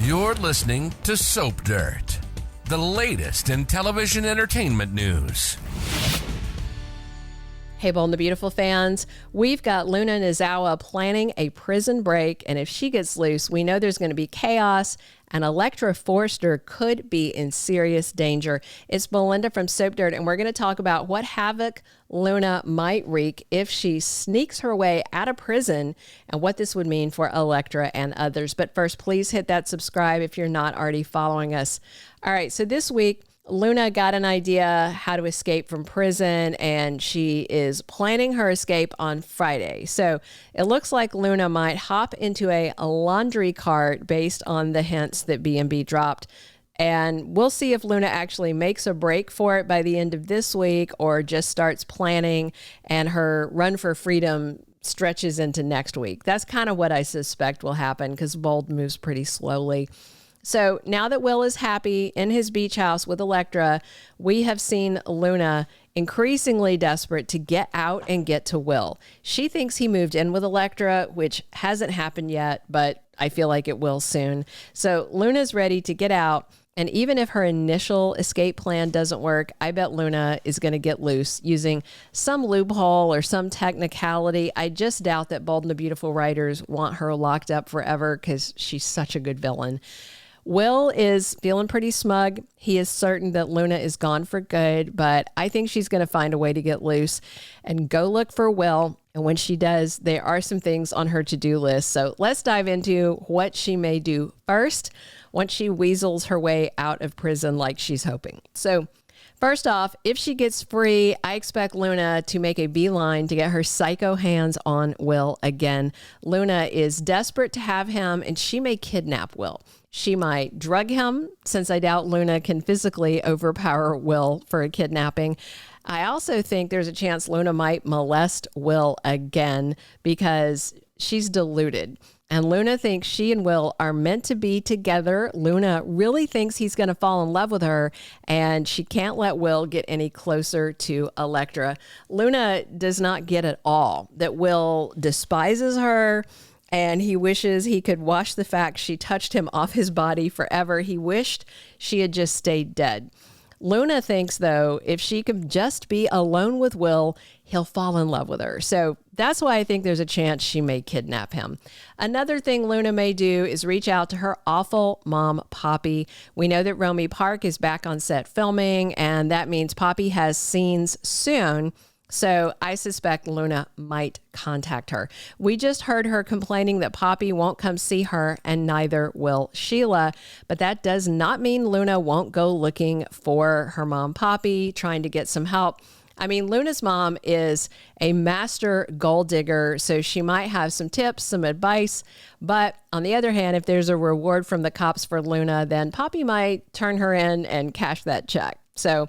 You're listening to Soap Dirt, the latest in television entertainment news. Hey, Bold and the Beautiful fans, we've got Luna Nozawa planning a prison break, and if she gets loose, we know there's going to be chaos, and Electra Forrester could be in serious danger. It's Melinda from Soap Dirt, and we're going to talk about what havoc Luna might wreak if she sneaks her way out of prison and what this would mean for Electra and others. But first, please hit that subscribe if you're not already following us. All right, so this week, Luna got an idea how to escape from prison, and she is planning her escape on Friday. So it looks like Luna might hop into a laundry cart based on the hints that B&B dropped. And we'll see if Luna actually makes a break for it by the end of this week or just starts planning and her run for freedom stretches into next week. That's kind of what I suspect will happen because Bold moves pretty slowly. So now that Will is happy in his beach house with Electra, we have seen Luna increasingly desperate to get out and get to Will. She thinks he moved in with Electra, which hasn't happened yet, but I feel like it will soon. So Luna's ready to get out. And even if her initial escape plan doesn't work, I bet Luna is going to get loose using some loophole or some technicality. I just doubt that Bold and the Beautiful writers want her locked up forever because she's such a good villain. Will is feeling pretty smug. He is certain that Luna is gone for good, but I think she's going to find a way to get loose and go look for Will. And when she does, there are some things on her to-do list. So let's dive into what she may do first once she weasels her way out of prison like she's hoping. So first off, if she gets free, I expect Luna to make a beeline to get her psycho hands on Will again. Luna is desperate to have him, and she may kidnap Will. She might drug him, since I doubt Luna can physically overpower Will for a kidnapping. I also think there's a chance Luna might molest Will again because she's deluded. And Luna thinks she and Will are meant to be together. Luna really thinks he's going to fall in love with her, and she can't let Will get any closer to Electra. Luna does not get at all that Will despises her, and he wishes he could wash the fact she touched him off his body forever. He wished she had just stayed dead. Luna thinks, though, if she can just be alone with Will, he'll fall in love with her. So that's why I think there's a chance she may kidnap him. Another thing Luna may do is reach out to her awful mom, Poppy. We know that Romy Park is back on set filming, and that means Poppy has scenes soon. So I suspect Luna might contact her. We just heard her complaining that Poppy won't come see her, and neither will Sheila. But that does not mean Luna won't go looking for her mom, Poppy, trying to get some help. I mean, Luna's mom is a master gold digger, so she might have some tips, some advice. But on the other hand, if there's a reward from the cops for Luna, then Poppy might turn her in and cash that check. So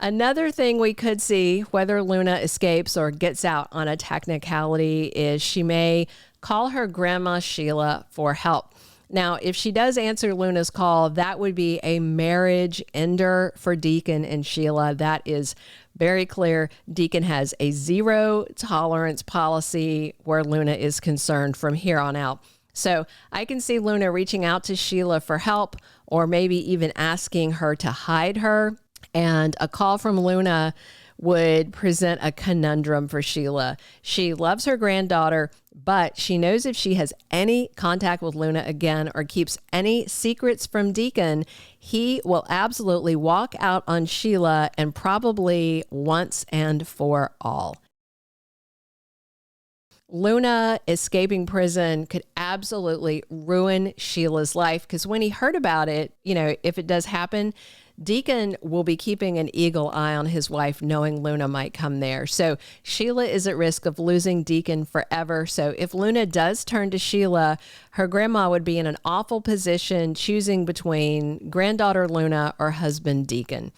another thing we could see, whether Luna escapes or gets out on a technicality, is she may call her grandma Sheila for help. Now, if she does answer Luna's call, that would be a marriage ender for Deacon and Sheila. That is very clear. Deacon has a zero tolerance policy where Luna is concerned from here on out. So I can see Luna reaching out to Sheila for help, or maybe even asking her to hide her. And a call from Luna would present a conundrum for Sheila. She loves her granddaughter, but she knows if she has any contact with Luna again or keeps any secrets from Deacon, he will absolutely walk out on Sheila, and probably once and for all. Luna escaping prison could absolutely ruin Sheila's life, because when he heard about it, if it does happen, Deacon will be keeping an eagle eye on his wife, knowing Luna might come there. So Sheila is at risk of losing Deacon forever. So if Luna does turn to Sheila, her grandma would be in an awful position choosing between granddaughter Luna or husband Deacon.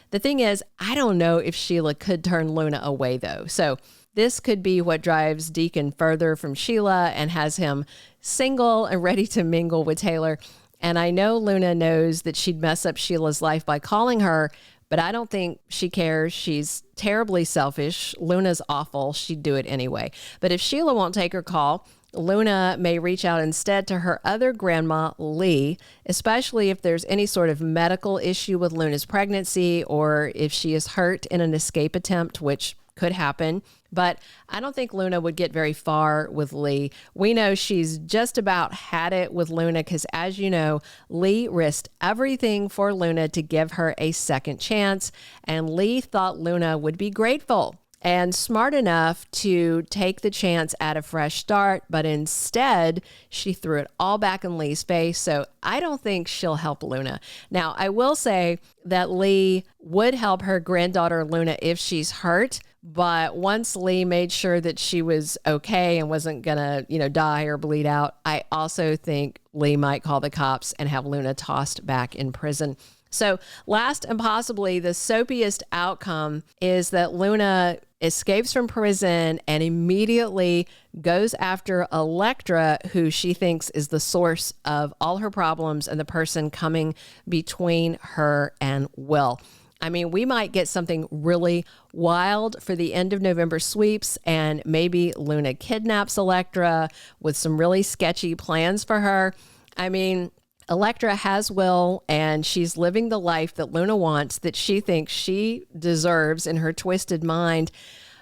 The thing is, I don't know if Sheila could turn Luna away, though. So this could be what drives Deacon further from Sheila and has him single and ready to mingle with Taylor. And I know Luna knows that she'd mess up Sheila's life by calling her, but I don't think she cares. She's terribly selfish. Luna's awful. She'd do it anyway. But if Sheila won't take her call, Luna may reach out instead to her other grandma, Li, especially if there's any sort of medical issue with Luna's pregnancy or if she is hurt in an escape attempt, which could happen. But I don't think Luna would get very far with Li. We know she's just about had it with Luna because, as you know, Li risked everything for Luna to give her a second chance, and Li thought Luna would be grateful and smart enough to take the chance at a fresh start, but instead she threw it all back in Li's face. So I don't think she'll help Luna. Now, I will say that Li would help her granddaughter Luna if she's hurt, but once Li made sure that she was okay and wasn't gonna, die or bleed out, I also think Li might call the cops and have Luna tossed back in prison. So last and possibly the soapiest outcome is that Luna escapes from prison and immediately goes after Electra, who she thinks is the source of all her problems and the person coming between her and Will. I mean, we might get something really wild for the end of November sweeps, and maybe Luna kidnaps Electra with some really sketchy plans for her. I mean, Electra has Will, and she's living the life that Luna wants, that she thinks she deserves in her twisted mind.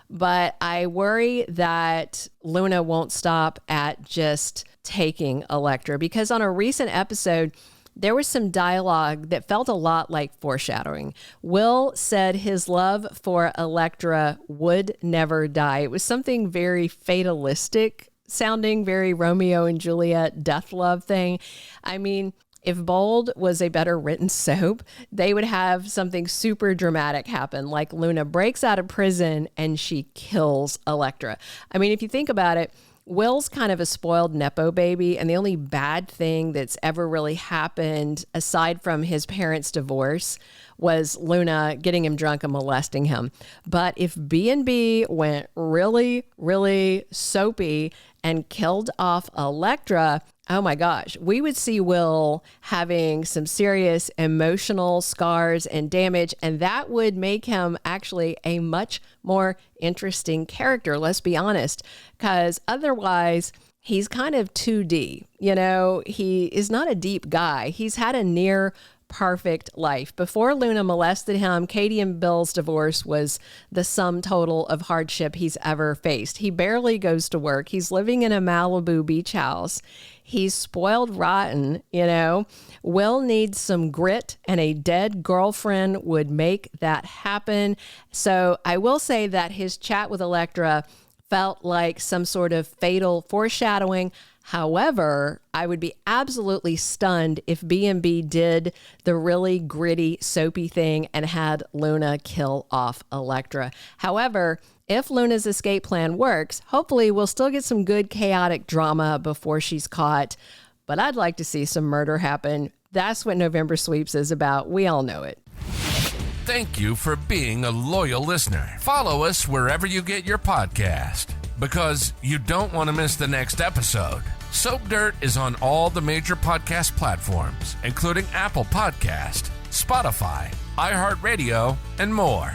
But I worry that Luna won't stop at just taking Electra, because on a recent episode, there was some dialogue that felt a lot like foreshadowing. Will said his love for Electra would never die. It was something very fatalistic sounding, very Romeo and Juliet death love thing. I mean, if Bold was a better written soap, they would have something super dramatic happen, like Luna breaks out of prison and she kills Electra. I mean, if you think about it, Will's kind of a spoiled Nepo baby, and the only bad thing that's ever really happened, aside from his parents' divorce, was Luna getting him drunk and molesting him. But if B&B went really, really soapy and killed off Electra, oh my gosh, we would see Will having some serious emotional scars and damage, and that would make him actually a much more interesting character, let's be honest, because otherwise he's kind of 2D. He is not a deep guy. He's had a near perfect life. Before Luna molested him, Katie and Bill's divorce was the sum total of hardship he's ever faced. He barely goes to work. He's living in a Malibu beach house. He's spoiled rotten, Will needs some grit, and a dead girlfriend would make that happen. So I will say that his chat with Electra felt like some sort of fatal foreshadowing. However, I would be absolutely stunned if B&B did the really gritty, soapy thing and had Luna kill off Electra. However, if Luna's escape plan works, hopefully we'll still get some good chaotic drama before she's caught. But I'd like to see some murder happen. That's what November Sweeps is about. We all know it. Thank you for being a loyal listener. Follow us wherever you get your podcast, because you don't want to miss the next episode. Soap Dirt is on all the major podcast platforms, including Apple Podcast, Spotify, iHeartRadio, and more.